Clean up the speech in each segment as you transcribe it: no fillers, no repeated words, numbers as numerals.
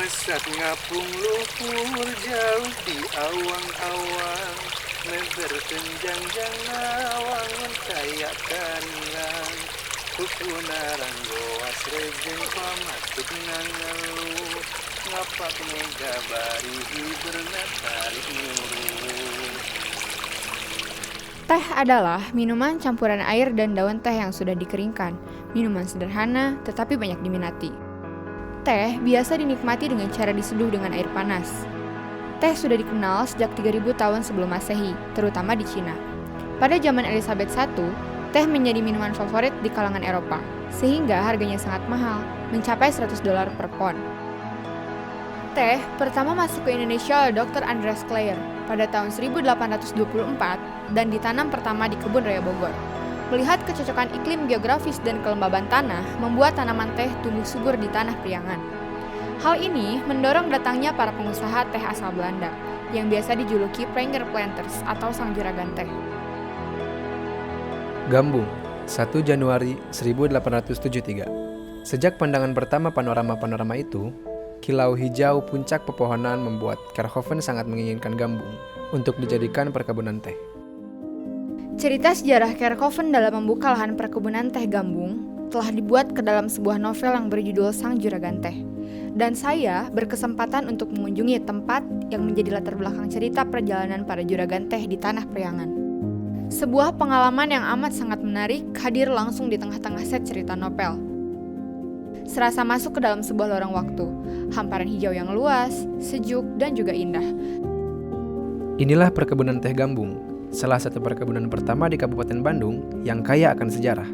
Mesak ngapung luhur jauh di awang-awang, berkenjang-jang awang kayak kaniang. Kupunarang goas rejeng pamatuk nangalu, ngapak mega barihi bernatarik nuru. Teh adalah minuman campuran air dan daun teh yang sudah dikeringkan. Minuman sederhana tetapi banyak diminati. Teh biasa dinikmati dengan cara diseduh dengan air panas. Teh sudah dikenal sejak 3000 tahun sebelum Masehi, terutama di Cina. Pada zaman Elizabeth I, teh menjadi minuman favorit di kalangan Eropa, sehingga harganya sangat mahal, mencapai $100 per pon. Teh pertama masuk ke Indonesia oleh Dr. Andreas Kleyr pada tahun 1824 dan ditanam pertama di kebun raya Bogor. Melihat kecocokan iklim geografis dan kelembaban tanah membuat tanaman teh tumbuh subur di tanah Priangan. Hal ini mendorong datangnya para pengusaha teh asal Belanda yang biasa dijuluki Pranger Planters atau sang juragan teh. Gambung, 1 Januari 1873. Sejak pandangan pertama panorama-panorama itu, kilau hijau puncak pepohonan membuat Kerkhoven sangat menginginkan Gambung untuk dijadikan perkebunan teh. Cerita sejarah Kerkhoven dalam membuka lahan perkebunan teh Gambung telah dibuat ke dalam sebuah novel yang berjudul Sang Juragan Teh. Dan saya berkesempatan untuk mengunjungi tempat yang menjadi latar belakang cerita perjalanan para juragan teh di tanah Priangan. Sebuah pengalaman yang amat sangat menarik hadir langsung di tengah-tengah set cerita novel. Serasa masuk ke dalam sebuah lorong waktu, hamparan hijau yang luas, sejuk, dan juga indah. Inilah perkebunan teh Gambung, salah satu perkebunan pertama di Kabupaten Bandung yang kaya akan sejarah.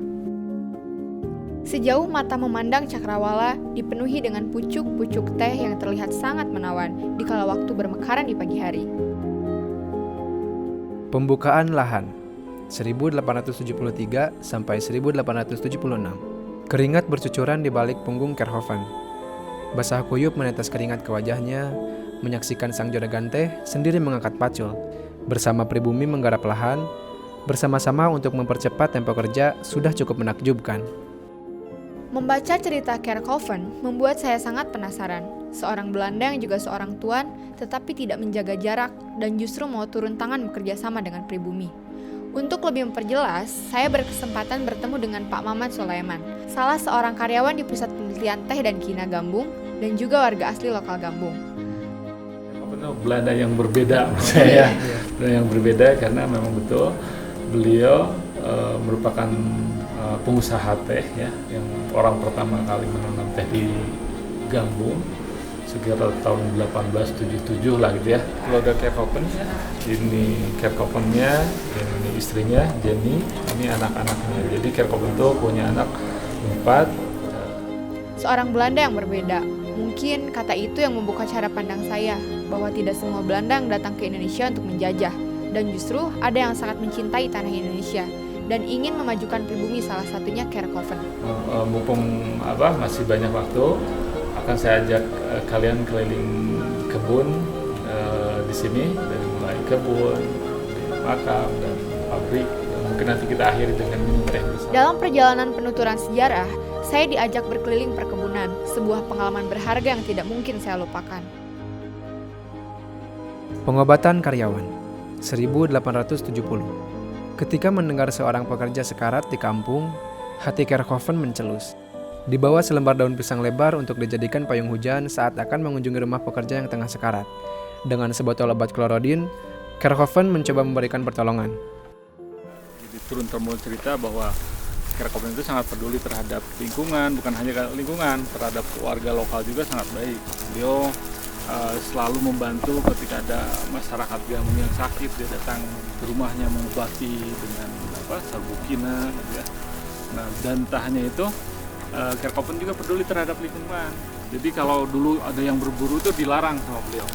Sejauh mata memandang cakrawala dipenuhi dengan pucuk-pucuk teh yang terlihat sangat menawan di kala waktu bermekaran di pagi hari. Pembukaan lahan 1873 sampai 1876. Keringat bercucuran di balik punggung Kerkhoven. Basah kuyup menetes keringat ke wajahnya, menyaksikan sang juragan teh sendiri mengangkat pacul. Bersama pribumi menggarap lahan, bersama-sama untuk mempercepat tempo kerja sudah cukup menakjubkan. Membaca cerita Kerkhoven membuat saya sangat penasaran. Seorang Belanda yang juga seorang tuan, tetapi tidak menjaga jarak dan justru mau turun tangan bekerja sama dengan pribumi. Untuk lebih memperjelas, saya berkesempatan bertemu dengan Pak Mamat Sulaiman, salah seorang karyawan di Pusat Penelitian Teh dan Kina Gambung, dan juga warga asli lokal Gambung. Belanda yang berbeda menurut saya, Belanda yang berbeda karena memang betul beliau merupakan pengusaha teh ya, yang orang pertama kali menanam teh di Gambung sekitar tahun 1877 lah gitu ya. Keluarga Kerkhoven, ini Kerkhovennya, ini istrinya Jenny, ini anak-anaknya. Jadi Kerkhoven itu punya anak 4. Seorang Belanda yang berbeda. Mungkin kata itu yang membuka cara pandang saya bahwa tidak semua Belanda yang datang ke Indonesia untuk menjajah, dan justru ada yang sangat mencintai tanah Indonesia dan ingin memajukan pribumi, salah satunya Kerkhoven. Mumpung masih banyak waktu, akan saya ajak kalian keliling kebun di sini, dari mulai kebun, makam dan pabrik. Mungkin nanti kita akhiri dengan minum teh bersama. Dalam perjalanan penuturan sejarah, saya diajak berkeliling perkebunan, sebuah pengalaman berharga yang tidak mungkin saya lupakan. Pengobatan karyawan 1870. Ketika mendengar seorang pekerja sekarat di kampung, hati Kerkhoven mencelus. Dibawa selembar daun pisang lebar untuk dijadikan payung hujan saat akan mengunjungi rumah pekerja yang tengah sekarat. Dengan sebotol obat klorodin, Kerkhoven mencoba memberikan pertolongan. Jadi turun-temurun cerita bahwa Kerkhoven itu sangat peduli terhadap lingkungan, bukan hanya lingkungan, terhadap warga lokal juga sangat baik. Beliau selalu membantu ketika ada masyarakat Gambung yang sakit, dia datang ke rumahnya mengobati dengan sabukina, gitu ya. Nah, dan tak hanya itu, Kerkhoven juga peduli terhadap lingkungan. Jadi kalau dulu ada yang berburu itu dilarang sama beliau.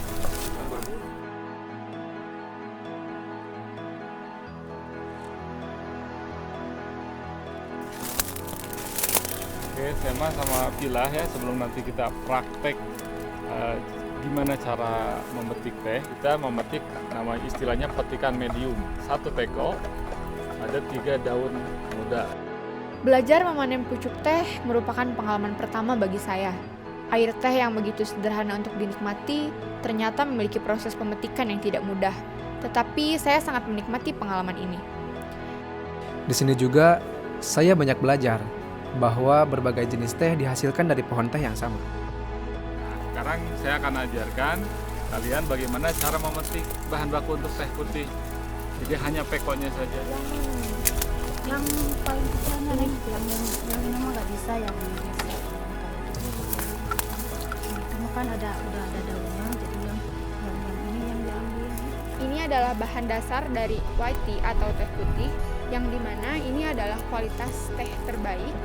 Oke, tema sama pilah ya, sebelum nanti kita praktek gimana cara memetik teh. Kita memetik, nama istilahnya petikan medium. 1 teko, ada 3 daun muda. Belajar memanen pucuk teh merupakan pengalaman pertama bagi saya. Air teh yang begitu sederhana untuk dinikmati ternyata memiliki proses pemetikan yang tidak mudah. Tetapi saya sangat menikmati pengalaman ini. Di sini juga saya banyak belajar bahwa berbagai jenis teh dihasilkan dari pohon teh yang sama. Nah, sekarang saya akan ajarkan kalian bagaimana cara memetik bahan baku untuk teh putih. Jadi hanya pekonya saja. Yang paling kecilnya nih, yang memang nggak bisa yang biasa. Cuma kan udah ada daunnya, jadi yang ini yang diambil. Ini adalah bahan dasar dari white tea atau teh putih, yang dimana ini adalah kualitas teh terbaik.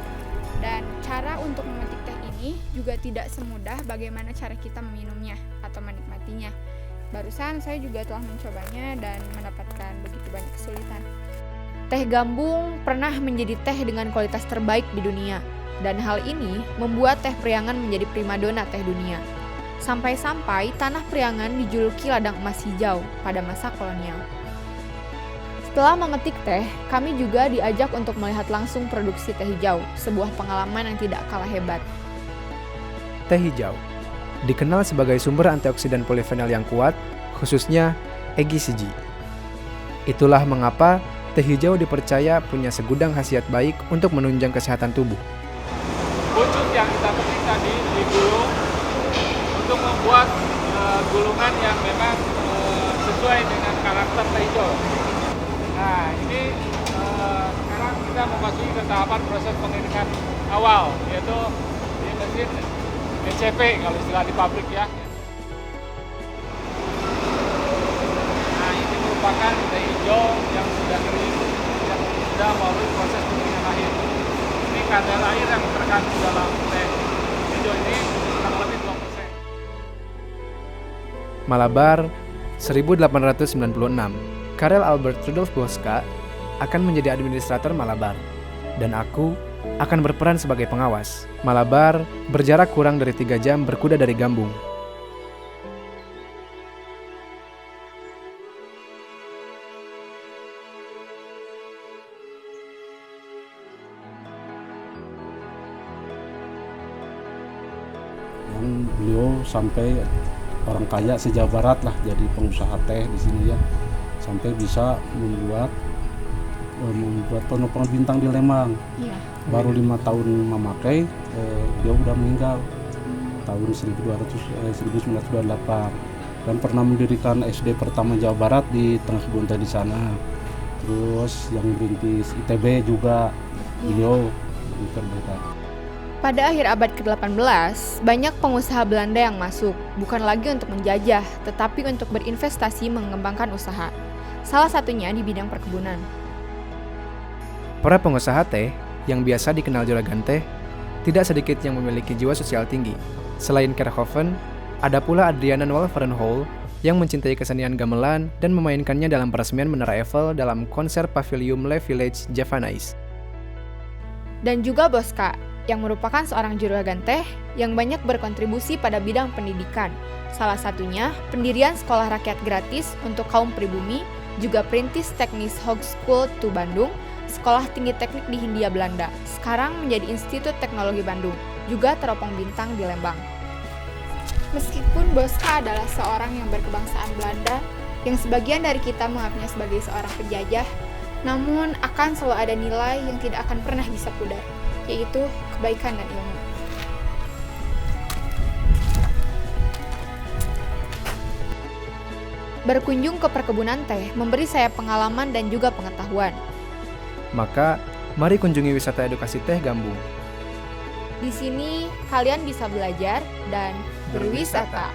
Dan cara untuk memetik teh ini juga tidak semudah bagaimana cara kita meminumnya atau menikmatinya. Barusan saya juga telah mencobanya dan mendapatkan begitu banyak kesulitan. Teh gambung pernah menjadi teh dengan kualitas terbaik di dunia, dan hal ini membuat teh Priangan menjadi primadona teh dunia. Sampai-sampai tanah Priangan dijuluki ladang emas hijau pada masa kolonial. Setelah memetik teh, kami juga diajak untuk melihat langsung produksi teh hijau, sebuah pengalaman yang tidak kalah hebat. Teh hijau dikenal sebagai sumber antioksidan polifenol yang kuat, khususnya EGCG. Itulah mengapa teh hijau dipercaya punya segudang khasiat baik untuk menunjang kesehatan tubuh. Pucuk yang kita petik tadi digulung untuk membuat gulungan yang memang sesuai dengan karakter teh hijau. Nah, ini sekarang kita memasuki ke tahapan proses pengeringan awal, yaitu di mesin ECP kalau istilah di pabrik ya. Nah, ini merupakan teh hijau yang sudah kering, yang sudah melalui proses pengeringan akhir. Ini kadar air yang terkandung dalam teh hijau ini kurang lebih 2%. Malabar 1896. Karel Albert Rudolf Boska akan menjadi administrator Malabar, dan aku akan berperan sebagai pengawas. Malabar berjarak kurang dari 3 jam berkuda dari Gambung. Beliau sampai orang kaya se-Jawa Barat lah, jadi pengusaha teh di sini ya, sampai bisa membuat penopang bintang di Lembang. Iya. Baru 5 tahun memakai, dia udah meninggal tahun 1928, dan pernah mendirikan SD pertama Jawa Barat di Tengah Kebun Teh di sana. Terus yang merintis ITB juga beliau terdekat. Pada akhir abad ke-18, banyak pengusaha Belanda yang masuk, bukan lagi untuk menjajah, tetapi untuk berinvestasi mengembangkan usaha. Salah satunya di bidang perkebunan. Para pengusaha teh yang biasa dikenal juragan teh tidak sedikit yang memiliki jiwa sosial tinggi. Selain Kerkhoven, ada pula Adriana Wolfenhol yang mencintai kesenian gamelan dan memainkannya dalam peresmian Menara Eiffel dalam konser Pavilion Le Village Javanese. Dan juga Boska, yang merupakan seorang juragan teh yang banyak berkontribusi pada bidang pendidikan. Salah satunya pendirian sekolah rakyat gratis untuk kaum pribumi, juga perintis teknis Hogeschool to Bandung, sekolah tinggi teknik di Hindia Belanda, sekarang menjadi Institut Teknologi Bandung, juga teropong bintang di Lembang. Meskipun Boska adalah seorang yang berkebangsaan Belanda, yang sebagian dari kita menganggapnya sebagai seorang penjajah, namun akan selalu ada nilai yang tidak akan pernah bisa pudar, yaitu kebaikan dan ilmu. Berkunjung ke perkebunan teh memberi saya pengalaman dan juga pengetahuan. Maka, mari kunjungi wisata edukasi teh Gambung. Di sini kalian bisa belajar dan berwisata.